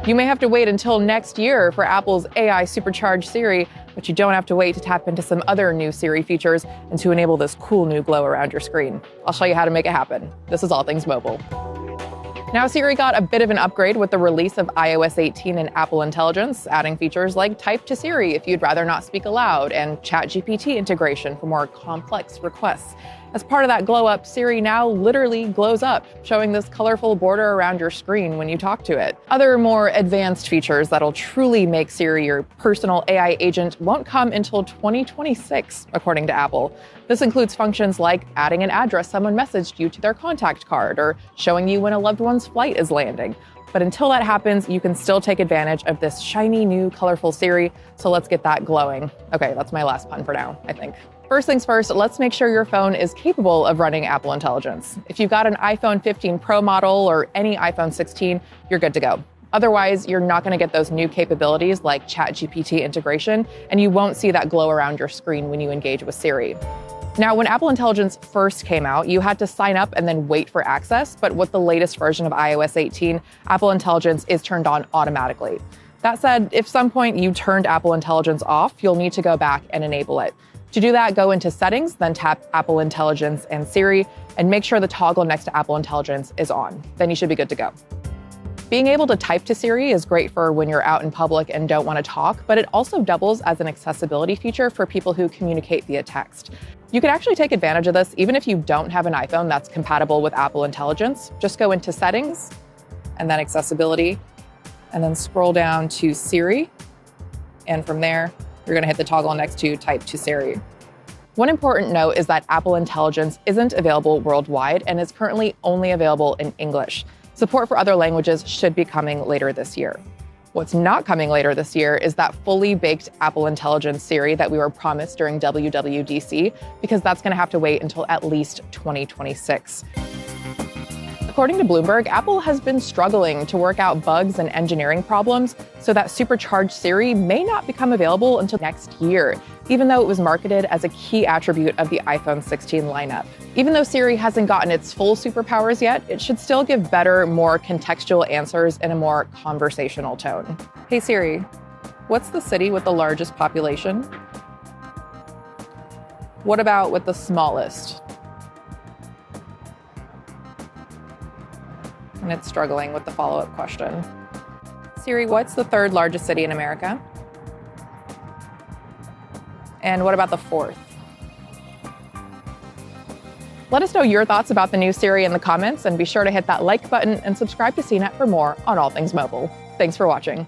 You may have to wait until next year for Apple's AI supercharged Siri, but you don't have to wait to tap into some other new Siri features and to enable this cool new glow around your screen. I'll show you how to make it happen. This is All Things Mobile. Now, Siri got a bit of an upgrade with the release of iOS 18 and Apple Intelligence, adding features like Type to Siri if you'd rather not speak aloud, and ChatGPT integration for more complex requests. As part of that glow up, Siri now literally glows up, showing this colorful border around your screen when you talk to it. Other more advanced features that'll truly make Siri your personal AI agent won't come until 2026, according to Apple. This includes functions like adding an address someone messaged you to their contact card or showing you when a loved one's flight is landing. But until that happens, you can still take advantage of this shiny new colorful Siri, so let's get that glowing. Okay, that's my last pun for now, I think. First things first, let's make sure your phone is capable of running Apple Intelligence. If you've got an iPhone 15 Pro model or any iPhone 16, you're good to go. Otherwise, you're not going to get those new capabilities like ChatGPT integration, and you won't see that glow around your screen when you engage with Siri. Now, when Apple Intelligence first came out, you had to sign up and then wait for access, but with the latest version of iOS 18, Apple Intelligence is turned on automatically. That said, if some point you turned Apple Intelligence off, you'll need to go back and enable it. To do that, go into Settings, then tap Apple Intelligence and Siri, and make sure the toggle next to Apple Intelligence is on. Then you should be good to go. Being able to type to Siri is great for when you're out in public and don't want to talk, but it also doubles as an accessibility feature for people who communicate via text. You can actually take advantage of this even if you don't have an iPhone that's compatible with Apple Intelligence. Just go into Settings, and then Accessibility, and then scroll down to Siri, and from there, you're going to hit the toggle next to Type to Siri. One important note is that Apple Intelligence isn't available worldwide and is currently only available in English. Support for other languages should be coming later this year. What's not coming later this year is that fully baked Apple Intelligence Siri that we were promised during WWDC, because that's going to have to wait until at least 2026. According to Bloomberg, Apple has been struggling to work out bugs and engineering problems, so that supercharged Siri may not become available until next year, even though it was marketed as a key attribute of the iPhone 16 lineup. Even though Siri hasn't gotten its full superpowers yet, it should still give better, more contextual answers in a more conversational tone. Hey Siri, what's the city with the largest population? What about with the smallest? And it's struggling with the follow-up question. Siri, what's the third largest city in America? And what about the fourth? Let us know your thoughts about the new Siri in the comments, and be sure to hit that like button and subscribe to CNET for more on all things mobile. Thanks for watching.